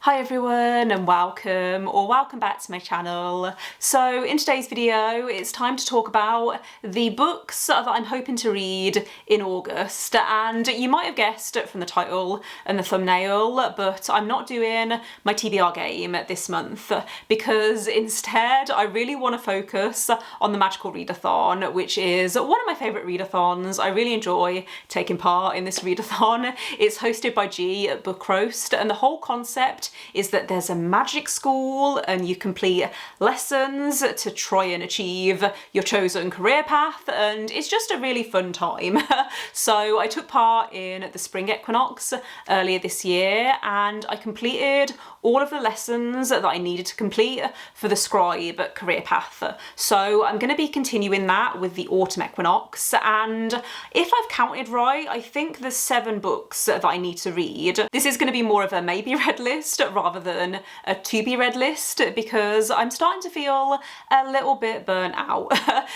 Hi everyone and welcome back to my channel. So in today's video it's time to talk about the books that I'm hoping to read in August, and you might have guessed from the title and the thumbnail, but I'm not doing my TBR game this month because instead I really want to focus on the Magical Readathon, which is one of my favourite readathons. I really enjoy taking part in this readathon. It's hosted by G at Book Roast, and the whole concept is that there's a magic school and you complete lessons to try and achieve your chosen career path, and it's just a really fun time. So I took part in the spring equinox earlier this year and I completed all of the lessons that I needed to complete for the scribe career path. So I'm going to be continuing that with the autumn equinox, and if I've counted right, I think there's 7 books that I need to read. This is going to be more of a maybe read list rather than a to be read list because I'm starting to feel a little bit burnt out.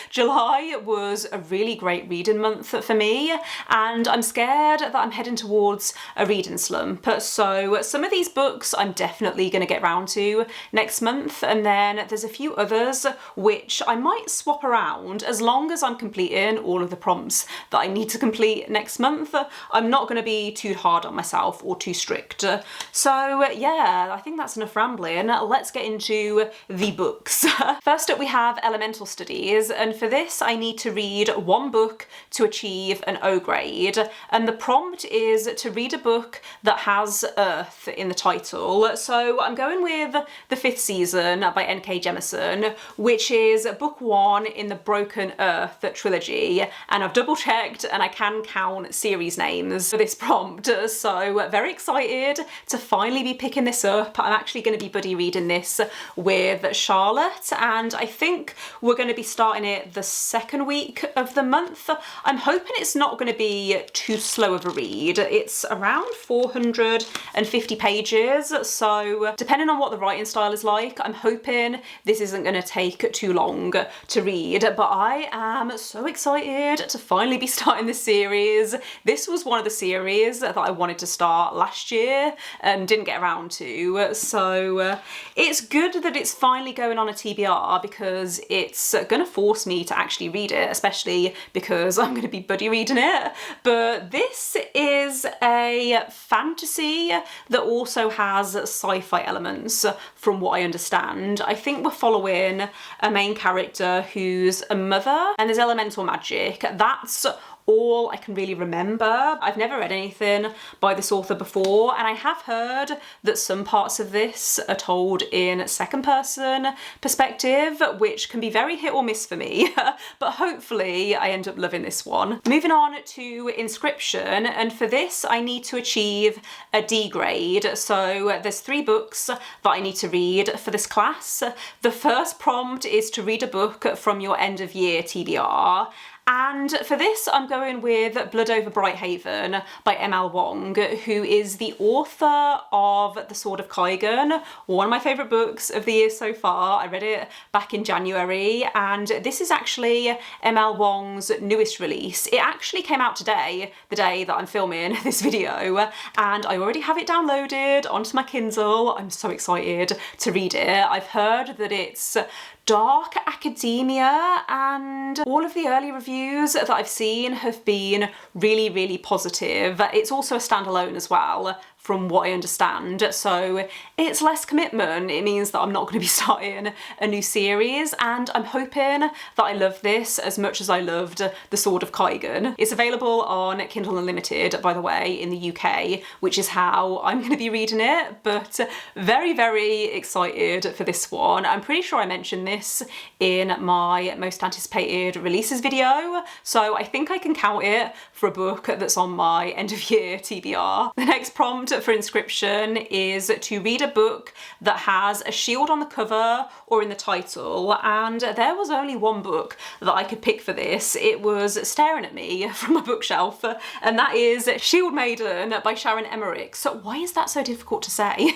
July was a really great reading month for me, and I'm scared that I'm heading towards a reading slump. So some of these books I'm definitely going to get round to next month, and then there's a few others which I might swap around as long as I'm completing all of the prompts that I need to complete next month. I'm not going to be too hard on myself or too strict. So yeah, I think that's enough rambling. Let's get into the books. First up we have Elemental Studies, and for this I need to read 1 book to achieve an O grade, and the prompt is to read a book that has Earth in the title. So I'm going with The 5th Season by N.K. Jemisin, which is book 1 in the Broken Earth trilogy, and I've double checked and I can count series names for this prompt, so very excited to finally be picking this up. I'm actually going to be buddy reading this with Charlotte, and I think we're going to be starting it the 2nd week of the month. I'm hoping it's not going to be too slow of a read. It's around 450 pages, so depending on what the writing style is like, I'm hoping this isn't going to take too long to read, but I am so excited to finally be starting this series. This was one of the series that I wanted to start last year and didn't get around to, so it's good that it's finally going on a TBR because it's going to force me to actually read it, especially because I'm going to be buddy reading it. But this is a fantasy that also has sci-fi elements from what I understand. I think we're following a main character who's a mother, and there's elemental magic. That's all I can really remember. I've never read anything by this author before, and I have heard that some parts of this are told in second person perspective, which can be very hit or miss for me, but hopefully I end up loving this one. Moving on to Inscription, and for this I need to achieve a D grade. So there's 3 books that I need to read for this class. The first prompt is to read a book from your end of year TBR, and for this I'm going with Blood Over Brighthaven by M.L. Wong, who is the author of The Sword of Kaigan, one of my favourite books of the year so far. I read it back in January, and this is actually M.L. Wong's newest release. It actually came out today, the day that I'm filming this video, and I already have it downloaded onto my Kindle. I'm so excited to read it. I've heard that it's dark academia, and all of the early reviews that I've seen have been really positive. It's also a standalone as well, from what I understand, so it's less commitment. It means that I'm not going to be starting a new series, and I'm hoping that I love this as much as I loved The Sword of Kaigan. It's available on Kindle Unlimited, by the way, in the UK, which is how I'm going to be reading it, but very excited for this one. I'm pretty sure I mentioned this in my most anticipated releases video, so I think I can count it for a book that's on my end of year TBR. The next prompt for Inscription is to read a book that has a shield on the cover or in the title, and there was only 1 book that I could pick for this. It was staring at me from my bookshelf, and that is Shield Maiden by Sharon Emmerich. So why is that so difficult to say?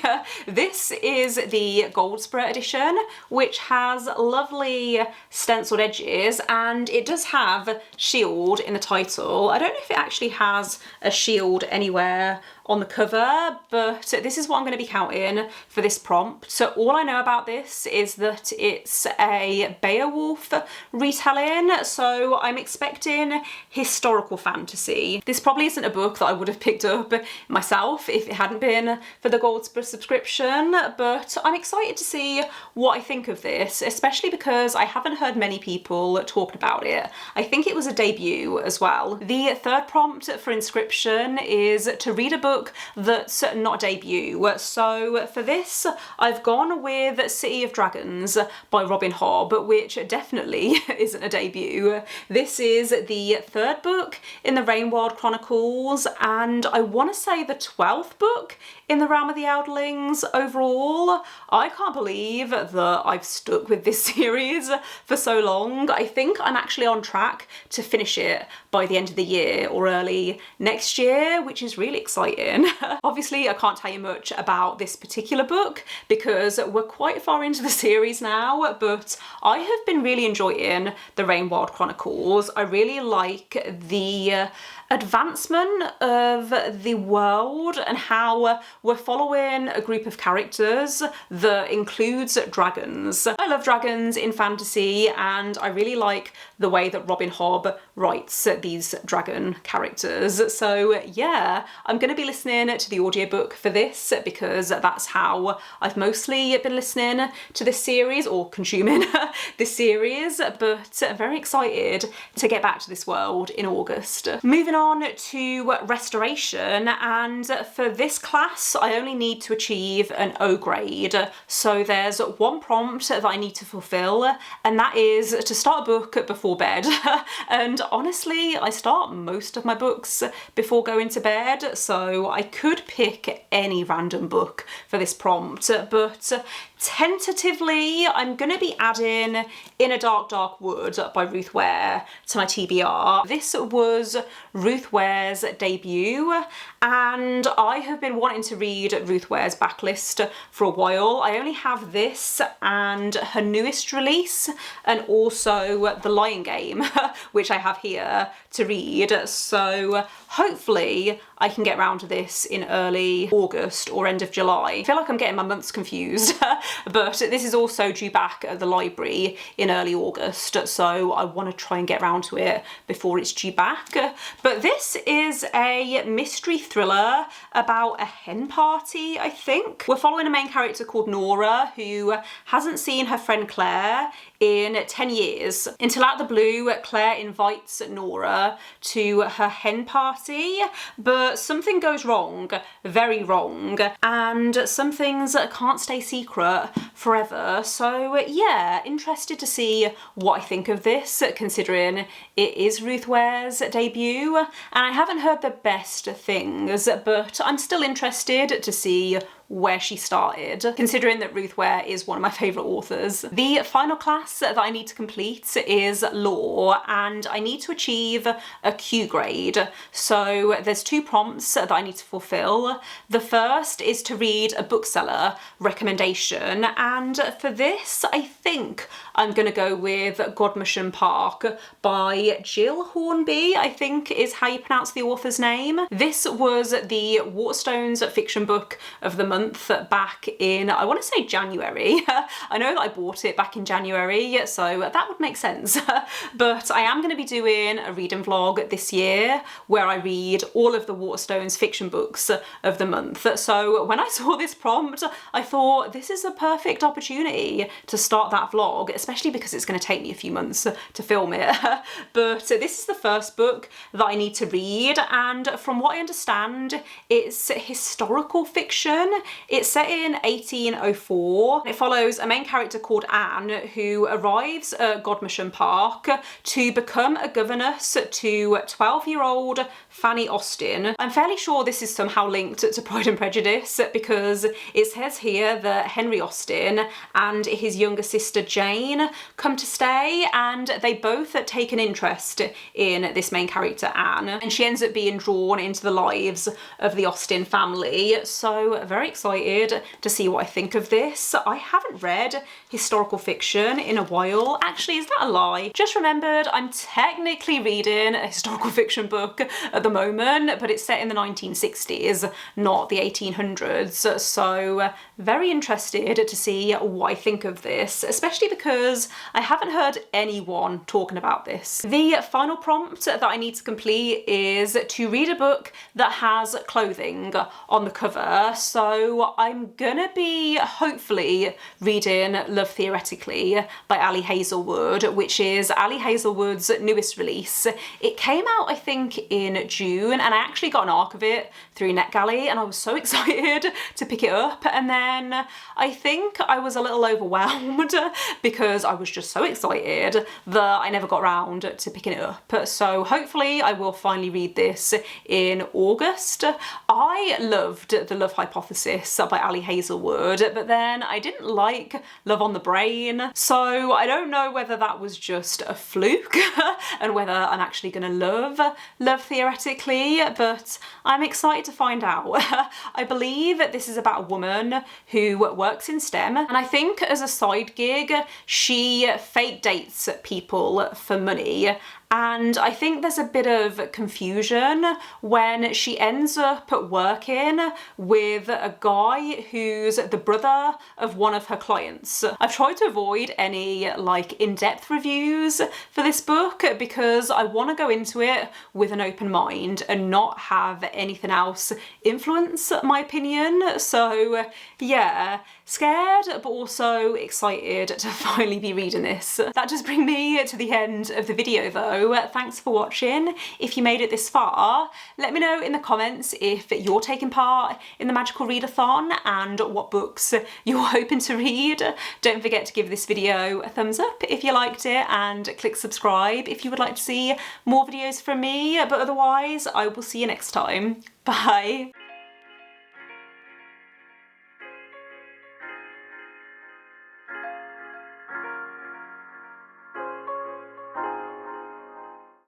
This is the Goldsboro edition, which has lovely stenciled edges, and it does have shield in the title. I don't know if it actually has a shield anywhere on the cover, but this is what I'm going to be counting for this prompt. So all I know about this is that it's a Beowulf retelling, so I'm expecting historical fantasy. This probably isn't a book that I would have picked up myself if it hadn't been for the gold subscription, but I'm excited to see what I think of this, especially because I haven't heard many people talking about it. I think it was a debut as well. The third prompt for Inscription is to read a book that's not a debut. So for this, I've gone with City of Dragons by Robin Hobb, which definitely isn't a debut. This is the third book in the Rainwild Chronicles, and I want to say the 12th book in the Realm of the Outlands overall. I can't believe that I've stuck with this series for so long. I think I'm actually on track to finish it by the end of the year or early next year, which is really exciting. Obviously, I can't tell you much about this particular book because we're quite far into the series now, but I have been really enjoying the Rainwild Chronicles. I really like the advancement of the world and how we're following a group of characters that includes dragons. I love dragons in fantasy, and I really like the way that Robin Hobb writes these dragon characters. So yeah, I'm going to be listening to the audiobook for this because that's how I've mostly been listening to this series or consuming this series, but very excited to get back to this world in August. Moving on to Restoration, and for this class I only need to achieve an O grade. So there's one prompt that I need to fulfill, and that is to start a book before bed. And honestly, I start most of my books before going to bed, so I could pick any random book for this prompt, but tentatively I'm going to be adding In a Dark Dark Wood by Ruth Ware to my TBR. This was Ruth Ware's debut, and I have been wanting to read Ruth Ware's backlist for a while. I only have this and her newest release, and also The Lion Game, which I have here to read, so hopefully I can get around to this in early August or end of July. I feel like I'm getting my months confused, but this is also due back at the library in early August, so I want to try and get around to it before it's due back. But this is a mystery thriller about a hen party, I think. We're following a main character called Nora, who hasn't seen her friend Claire in 10 years, until out of the blue Claire invites Nora to her hen party, but something goes wrong, very wrong, and some things can't stay secret forever. So yeah, interested to see what I think of this, considering it is Ruth Ware's debut, and I haven't heard the best things, but I'm still interested to see where she started, considering that Ruth Ware is one of my favourite authors. The final class that I need to complete is Law, and I need to achieve a Q grade. So there's two prompts that I need to fulfill. The first is to read a bookseller recommendation, and for this I think I'm going to go with Godmersham Park by Jill Hornby, I think is how you pronounce the author's name. This was the Waterstones fiction book of the month back in, I want to say January. I know that I bought it back in January, so that would make sense. But I am going to be doing a reading vlog this year where I read all of the Waterstones fiction books of the month. So when I saw this prompt, I thought this is a perfect opportunity to start that vlog, especially because it's going to take me a few months to film it. But this is the first book that I need to read, and from what I understand, it's historical fiction. It's set in 1804. It follows a main character called Anne, who arrives at Godmersham Park to become a governess to 12-year-old Fanny Austen. I'm fairly sure this is somehow linked to Pride and Prejudice, because it says here that Henry Austen and his younger sister Jane come to stay, and they both take an interest in this main character Anne, and she ends up being drawn into the lives of the Austen family. So very excited to see what I think of this. I haven't read historical fiction in a while. Actually, is that a lie? Just remembered I'm technically reading a historical fiction book at the moment, but it's set in the 1960s, not the 1800s. So very interested to see what I think of this, especially because I haven't heard anyone talking about this. The final prompt that I need to complete is to read a book that has clothing on the cover. So I'm gonna be hopefully reading Love Theoretically by Ali Hazelwood, which is Ali Hazelwood's newest release. It came out, I think, in June, and I actually got an ARC of it through NetGalley, and I was so excited to pick it up. And then I think I was a little overwhelmed because I was just so excited that I never got around to picking it up. So hopefully I will finally read this in August. I loved The Love Hypothesis by Ali Hazelwood, but then I didn't like Love on the Brain. So I don't know whether that was just a fluke and whether I'm actually gonna love Love Theoretically, but I'm excited to find out. I believe this is about a woman who works in STEM, and I think as a side gig, she fake dates people for money. And I think there's a bit of confusion when she ends up working with a guy who's the brother of one of her clients. I've tried to avoid any like in-depth reviews for this book because I want to go into it with an open mind and not have anything else influence my opinion. So yeah, scared but also excited to finally be reading this. That does bring me to the end of the video though. Thanks for watching. If you made it this far, let me know in the comments if you're taking part in the Magical Readathon and what books you're hoping to read. Don't forget to give this video a thumbs up if you liked it, and click subscribe if you would like to see more videos from me. But otherwise, I will see you next time. Bye.